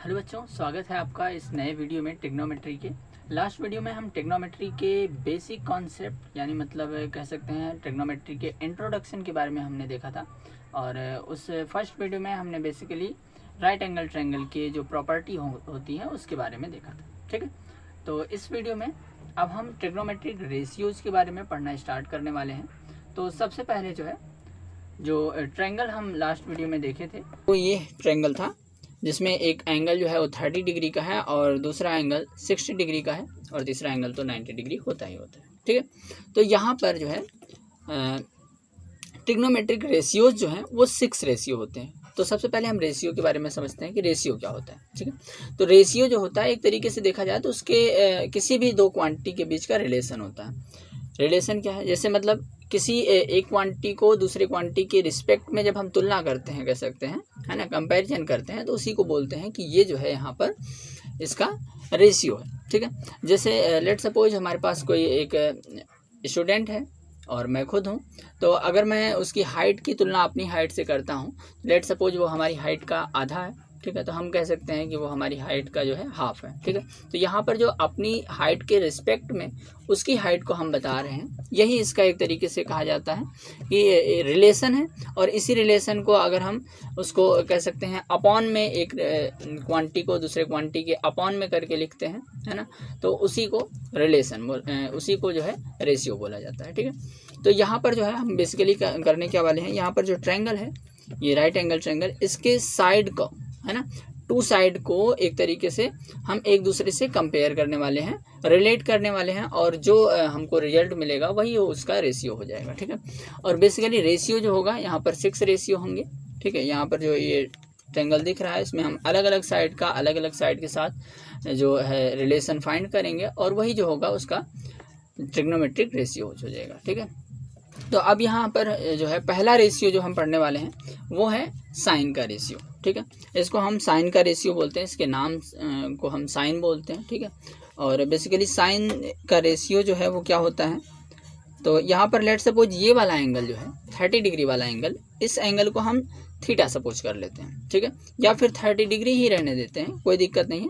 Hello बच्चों, स्वागत है आपका इस नए वीडियो में ट्रिग्नोमेट्री के। लास्ट वीडियो में हम ट्रिग्नोमेट्री के बेसिक कॉन्सेप्ट यानी मतलब कह सकते हैं ट्रिग्नोमेट्री के इंट्रोडक्शन के बारे में हमने देखा था। और उस फर्स्ट वीडियो में हमने बेसिकली राइट एंगल ट्रायंगल के जो प्रॉपर्टी होती है उसके बारे में देखा था। ठीक है, तो इस वीडियो में अब हम ट्रिग्नोमेट्रिक रेशियोज़ के बारे में पढ़ना स्टार्ट करने वाले हैं। तो सबसे पहले जो ट्रायंगल हम लास्ट वीडियो में देखे थे वो ये ट्रायंगल था जिसमें एक एंगल जो है वो 30 डिग्री का है और दूसरा एंगल 60 डिग्री का है और तीसरा एंगल तो 90 डिग्री होता ही होता है। ठीक है, तो यहाँ पर जो है ट्रिग्नोमेट्रिक रेशियोज जो हैं वो 6 रेशियो होते हैं। तो सबसे पहले हम रेशियो के बारे में समझते हैं कि रेशियो क्या होता है। ठीक है, तो रेशियो जो होता है एक तरीके से देखा जाए तो उसके किसी भी दो क्वांटिटी के बीच का रिलेशन होता है। रिलेशन क्या है, जैसे मतलब किसी एक क्वांटिटी को दूसरे क्वांटिटी के रिस्पेक्ट में जब हम तुलना करते हैं, कह सकते हैं, है ना, कंपैरिजन करते हैं, तो उसी को बोलते हैं कि ये जो है यहाँ पर इसका रेशियो है। ठीक है, जैसे लेट सपोज हमारे पास कोई एक स्टूडेंट है और मैं खुद हूँ, तो अगर मैं उसकी हाइट की तुलना अपनी हाइट से करता हूँ, लेट सपोज वो हमारी हाइट का आधा है। ठीक है, तो हम कह सकते हैं कि वो हमारी हाइट का जो है हाफ है। ठीक है, तो यहाँ पर जो अपनी हाइट के रिस्पेक्ट में उसकी हाइट को हम बता रहे हैं, यही इसका एक तरीके से कहा जाता है कि रिलेशन है। और इसी रिलेशन को अगर हम उसको कह सकते हैं अपॉन में, एक क्वांटिटी को दूसरे क्वांटिटी के अपॉन में करके लिखते हैं, है ना, तो उसी को रिलेशन, उसी को जो है रेशियो बोला जाता है। ठीक है, तो यहाँ पर जो है हम बेसिकली करने क्या वाले हैं, यहाँ पर जो ट्रायंगल है ये राइट एंगल ट्रायंगल, इसके साइड को, है ना, टू साइड को एक तरीके से हम एक दूसरे से कंपेयर करने वाले हैं, रिलेट करने वाले हैं, और जो हमको रिजल्ट मिलेगा वही उसका रेशियो हो जाएगा। ठीक है, और बेसिकली रेशियो जो होगा यहाँ पर 6 रेशियो होंगे। ठीक है, यहाँ पर जो ये ट्रायंगल दिख रहा है इसमें हम अलग अलग साइड का अलग अलग साइड के साथ जो है रिलेशन फाइंड करेंगे और वही जो होगा उसका ट्रिग्नोमेट्रिक रेशियो हो जाएगा। ठीक है, तो अब यहाँ पर जो है पहला रेशियो जो हम पढ़ने वाले हैं वो है साइन का रेशियो। ठीक है, इसको हम साइन का रेशियो बोलते हैं, इसके नाम को हम साइन बोलते हैं। ठीक है, और बेसिकली साइन का रेशियो जो है वो क्या होता है, तो यहाँ पर लेट सपोज ये वाला एंगल जो है 30 डिग्री वाला एंगल, इस एंगल को हम थीटा सपोज कर लेते हैं। ठीक है, या फिर 30 डिग्री ही रहने देते हैं, कोई दिक्कत नहीं है।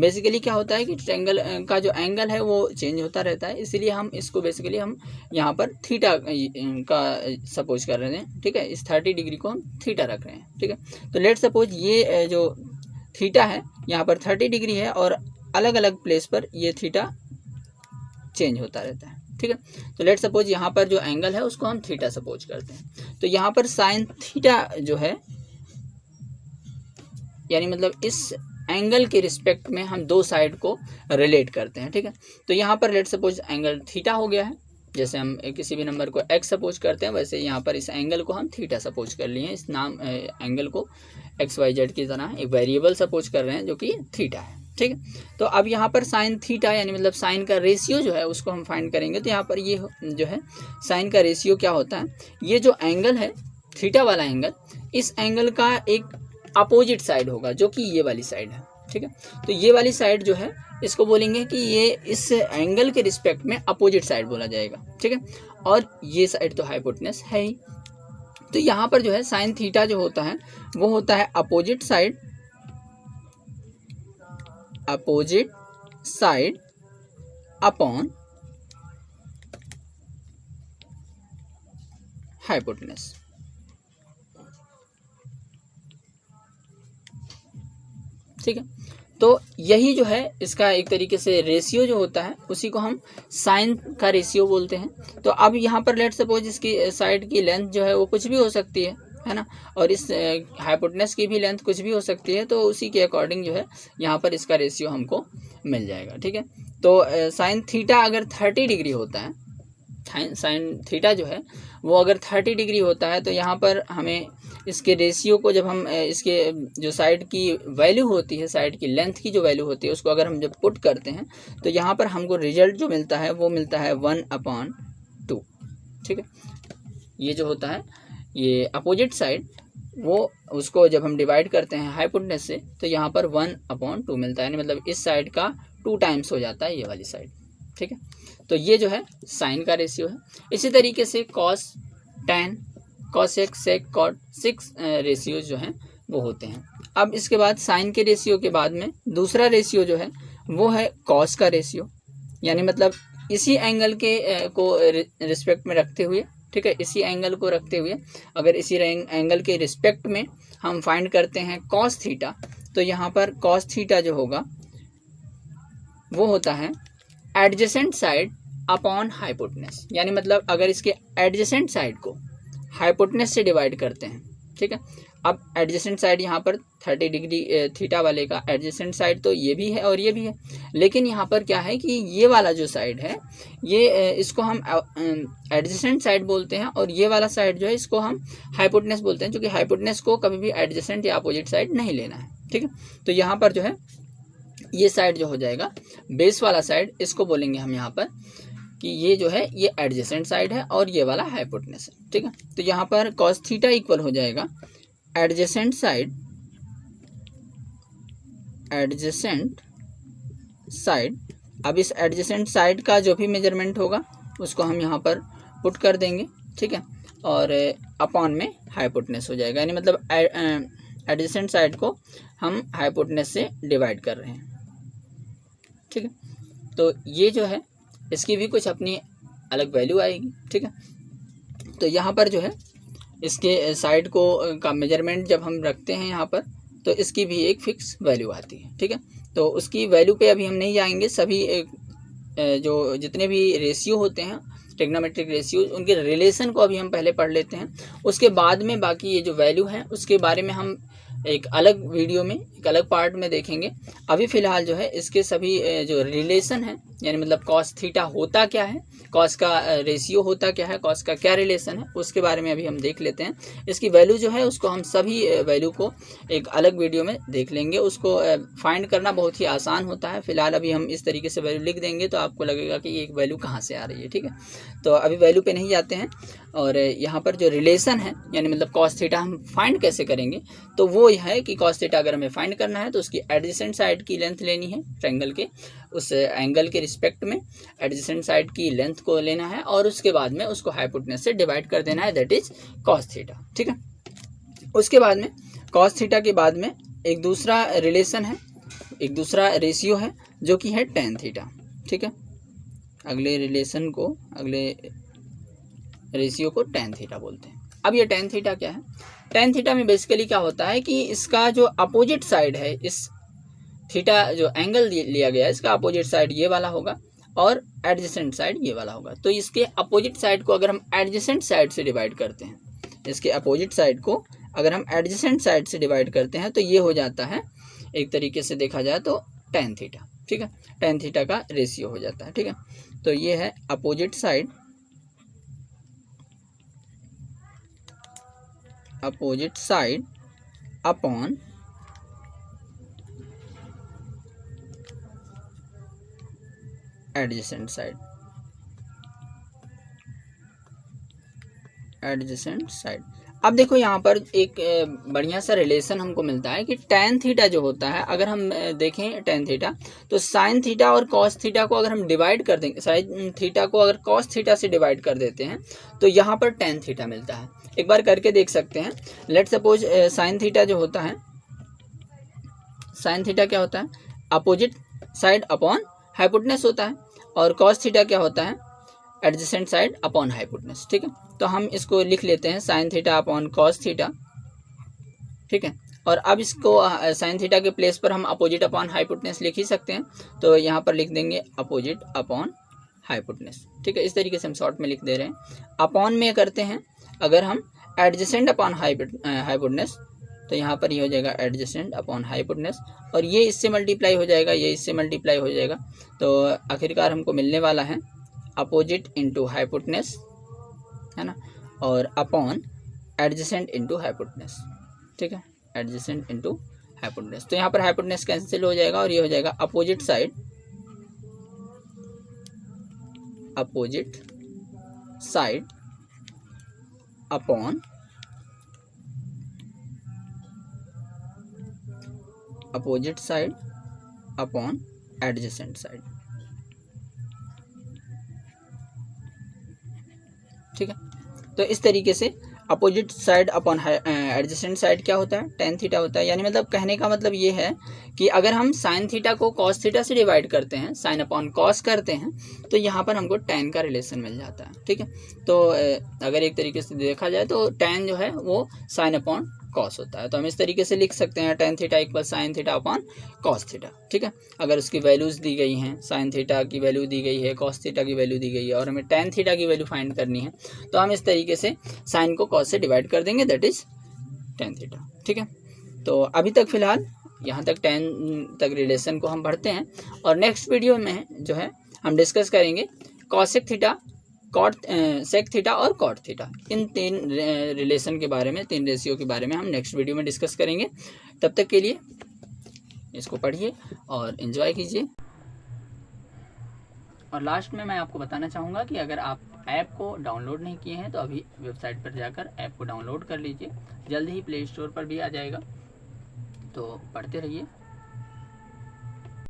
बेसिकली क्या होता है कि ट्रायंगल का जो एंगल है वो चेंज होता रहता है, इसीलिए हम इसको बेसिकली हम यहाँ पर थीटा का सपोज कर रहे हैं। ठीक है, इस 30 डिग्री को हम थीटा रख रहे हैं। ठीक है, तो लेट सपोज ये जो थीटा है यहाँ पर 30 डिग्री है और अलग अलग प्लेस पर ये थीटा चेंज होता रहता है। ठीक है, तो लेट सपोज यहाँ पर जो एंगल है उसको हम थीटा सपोज करते हैं, तो यहाँ पर साइन थीटा जो है यानी मतलब इस एंगल के रिस्पेक्ट में हम दो साइड को रिलेट करते हैं। ठीक है, तो यहाँ पर लेट सपोज एंगल थीटा हो गया है, जैसे हम किसी भी नंबर को x सपोज करते हैं वैसे यहाँ पर इस एंगल को हम थीटा सपोज कर लिए हैं। इस नाम एंगल को XYZ की तरह एक वेरिएबल सपोज कर रहे हैं जो कि थीटा है। ठीक है, तो अब यहाँ पर साइन थीटा यानी मतलब साइन का रेशियो जो है उसको हम फाइंड करेंगे, तो यहाँ पर ये जो है साइन का रेशियो क्या होता है, ये जो एंगल है थीटा वाला एंगल, इस एंगल का एक अपोजिट साइड होगा जो कि ये वाली साइड है। ठीक है, तो ये वाली साइड जो है इसको बोलेंगे कि ये इस एंगल के रिस्पेक्ट में अपोजिट साइड बोला जाएगा। ठीक है, और ये साइड तो हाइपोटेनस है ही, तो यहाँ पर जो है साइन थीटा जो होता है वो होता है अपोजिट साइड अपॉन हाइपोटेनस। ठीक है, तो यही जो है इसका एक तरीके से रेशियो जो होता है उसी को हम साइन का रेशियो बोलते हैं। तो अब यहाँ पर लेट सपोज इसकी साइड की लेंथ जो है वो कुछ भी हो सकती है ना, और इस हाइपोटेनस की भी लेंथ कुछ भी हो सकती है, तो उसी के अकॉर्डिंग जो है यहाँ पर इसका रेशियो हमको मिल जाएगा। ठीक है, तो साइन थीटा अगर 30 डिग्री होता है, साइन थीटा जो है वो अगर 30 डिग्री होता है, तो यहाँ पर हमें इसके रेशियो को जब हम इसके जो साइड की वैल्यू होती है, साइड की लेंथ की जो वैल्यू होती है उसको अगर हम जब पुट करते हैं तो यहाँ पर हमको रिजल्ट जो मिलता है वो मिलता है 1/2। ठीक है, ये जो होता है ये अपोजिट साइड, वो उसको जब हम डिवाइड करते हैं हाइपोटेनस से तो यहाँ पर 1/2 मिलता है, यानी मतलब इस साइड का 2 टाइम्स हो जाता है ये वाली साइड। ठीक है, तो ये जो है साइन का रेशियो है। इसी तरीके से कॉस, टैन, कॉसेक, सेक, कॉट 6 रेशियोज जो हैं वो होते हैं। अब इसके बाद साइन के रेशियो के बाद में दूसरा रेशियो जो है वो है कॉस का रेशियो, यानी मतलब इसी एंगल के को रिस्पेक्ट में रखते हुए, ठीक है, इसी एंगल को रखते हुए अगर इसी एंगल के रिस्पेक्ट में हम फाइंड करते हैं कॉस थीटा, तो यहाँ पर कॉस थीटा जो होगा वो होता है एडजेसेंट साइड अपॉन हाइपोटेनस, यानी मतलब अगर इसके एडजेसेंट साइड को हाइपोटेनस से डिवाइड करते हैं, ठीक है। अब एडजेसेंट साइड यहाँ पर 30 डिग्री थीटा वाले का एडजेसेंट साइड तो ये भी है और ये भी है, लेकिन यहाँ पर क्या है कि ये वाला जो साइड है ये इसको हम एडजेसेंट साइड बोलते हैं, और ये वाला साइड जो है इसको हम हाइपोटेनस बोलते हैं, क्योंकि हाइपोटेनस को कभी भी एडजेसेंट या अपोजिट साइड नहीं लेना है, ठीक है। तो यहाँ पर जो है ये साइड जो हो जाएगा बेस वाला साइड, इसको बोलेंगे हम यहाँ पर कि ये जो है ये एडजेसेंट साइड है और ये वाला हाइपोटेनस है, ठीक है। तो यहाँ पर कॉस थीटा इक्वल हो जाएगा एडजेसेंट साइड अब इस एडजेसेंट साइड का जो भी मेजरमेंट होगा उसको हम यहाँ पर पुट कर देंगे, ठीक है, और अपॉन में हाइपोटेनस हो जाएगा, यानी मतलब एडजेसेंट साइड को हम हाइपोटेनस से डिवाइड कर रहे हैं, ठीक है। तो ये जो है इसकी भी कुछ अपनी अलग वैल्यू आएगी, ठीक है। तो यहाँ पर जो है इसके साइड को का मेजरमेंट जब हम रखते हैं यहाँ पर, तो इसकी भी एक फिक्स वैल्यू आती है, ठीक है। तो उसकी वैल्यू पे अभी हम नहीं जाएंगे, सभी जो जितने भी रेशियो होते हैं ट्रिग्नोमेट्रिक रेशियो, उनके रिलेशन को अभी हम पहले पढ़ लेते हैं, उसके बाद में बाकी ये जो वैल्यू हैं उसके बारे में हम एक अलग वीडियो में एक अलग पार्ट में देखेंगे। अभी फ़िलहाल जो है इसके सभी जो रिलेशन है, यानी मतलब कॉस थीटा होता क्या है, कॉस का रेशियो होता क्या है, कॉस का क्या रिलेशन है, उसके बारे में अभी हम देख लेते हैं। इसकी वैल्यू जो है उसको हम सभी वैल्यू को एक अलग वीडियो में देख लेंगे। उसको फाइंड करना बहुत ही आसान होता है। फिलहाल अभी हम इस तरीके से वैल्यू लिख देंगे तो आपको लगेगा कि एक वैल्यू कहाँ से आ रही है, ठीक है। तो अभी वैल्यू पे नहीं जाते हैं, और यहाँ पर जो रिलेशन है यानी मतलब कॉस थीटा हम फाइंड कैसे करेंगे, तो वो है कि कॉस थीटा अगर हमें फाइंड करना है तो उसकी एडजेसेंट साइड की लेंथ लेनी है ट्रायंगल के, उस एंगल के रिस्पेक्ट में एडजेसेंट साइड की लेंथ को लेना है और उसके बाद में उसको हाइपोटेनस से डिवाइड कर देना है, दैट इज कॉस थीटा, ठीक है। उसके बाद में कॉस थीटा के बाद में एक दूसरा रिलेशन है, एक दूसरा रेशियो है जो कि है टेन थीटा, ठीक है। अगले रिलेशन को, अगले रेशियो को टेन थीटा बोलते हैं। अब ये टेन थीटा क्या है, टेन थीटा में बेसिकली क्या होता है कि इसका जो अपोजिट साइड है, इस थीटा जो एंगल लिया गया है इसका अपोजिट साइड ये वाला होगा और एडजेसेंट साइड ये वाला होगा। तो इसके अपोजिट साइड को अगर हम एडजेसेंट साइड से डिवाइड करते हैं, इसके अपोजिट साइड को अगर हम एडजेसेंट साइड से डिवाइड करते हैं तो ये हो जाता है, एक तरीके से देखा जाए तो टेन थीटा, ठीक है। टेन थीटा का रेशियो हो जाता है, ठीक है। तो ये है opposite side upon adjacent side, अब देखो यहाँ पर एक बढ़िया सा रिलेशन हमको मिलता है कि टेन थीटा जो होता है, अगर हम देखें टेन थीटा, तो साइन थीटा और कॉस थीटा को अगर हम डिवाइड कर देंगे, साइन थीटा को अगर कॉस थीटा से डिवाइड कर देते हैं तो यहाँ पर टेन थीटा मिलता है। एक बार करके देख सकते हैं। लेट सपोज साइन थीटा जो होता है, साइन थीटा क्या होता है, अपोजिट साइड अपॉन हाइपोटेनस होता है, और कॉस थीटा क्या होता है, एडजेसेंट साइड अपॉन हाइपोटेनस, ठीक है। तो हम इसको लिख लेते हैं sine theta upon cos theta, ठीक है। और अब इसको साइन थीटा के प्लेस पर हम अपोजिट अपॉन हाइपोटेनस लिख ही सकते हैं, तो यहाँ पर लिख देंगे अपोजिट अपॉन हाइपोटेनस, ठीक है। इस तरीके से हम शॉर्ट में लिख दे रहे हैं। अपॉन में करते हैं अगर हम एडजेसेंट अपॉन हाइपोटेनस, तो यहाँ पर ये हो जाएगा एडजेसेंट अपॉन हाइपोटेनस, और ये इससे मल्टीप्लाई हो जाएगा, ये इससे मल्टीप्लाई हो जाएगा, तो आखिरकार हमको मिलने वाला है अपोजिट इंटू हाइपोटेनस, है ना, और अपॉन एडजेसेंट इंटू हाइपोटेनस, ठीक है, एडजेसेंट इंटू हाइपोटेनस। तो यहाँ पर हाइपोटेनस कैंसिल हो जाएगा और ये हो जाएगा opposite side upon opposite side upon adjacent side, ठीक है। तो इस तरीके से opposite side upon adjacent side क्या होता है, टेन थीटा होता है। यानी मतलब कहने का मतलब ये है कि अगर हम साइन थीटा को कॉस थीटा से डिवाइड करते हैं, साइन अपॉन कॉस करते हैं, तो यहाँ पर हमको टेन का रिलेशन मिल जाता है। ठीक है, तो अगर एक तरीके से देखा जाए तो टेन जो है वो साइन अपॉन कॉस होता है। तो हम इस तरीके से लिख सकते हैं tan theta equal sine theta upon cos theta. ठीक है, अगर उसकी वैल्यूज़ दी गई हैं, साइन थीटा की वैल्यू दी गई है, कॉस थीटा की वैल्यू दी गई है और हमें टेन थीटा की वैल्यू फाइंड करनी है, तो हम इस तरीके से साइन को कॉस से डिवाइड कर देंगे, दैट इज टेन थीटा। ठीक है, तो अभी तक फिलहाल यहाँ तक टेन तक रिलेशन को हम पढ़ते हैं और नेक्स्ट वीडियो में जो है हम डिस्कस करेंगे cosec theta, cot sec theta और कॉट थीटा। इन तीन रिलेशन के बारे में, तीन रेशियो के बारे में हम नेक्स्ट वीडियो में डिस्कस करेंगे। तब तक के लिए इसको पढ़िए और एंजॉय कीजिए। और लास्ट में मैं आपको बताना चाहूँगा कि अगर आप ऐप को डाउनलोड नहीं किए हैं तो अभी वेबसाइट पर जाकर ऐप को डाउनलोड कर लीजिए, जल्द ही प्ले स्टोर पर भी आ जाएगा। तो पढ़ते रहिए।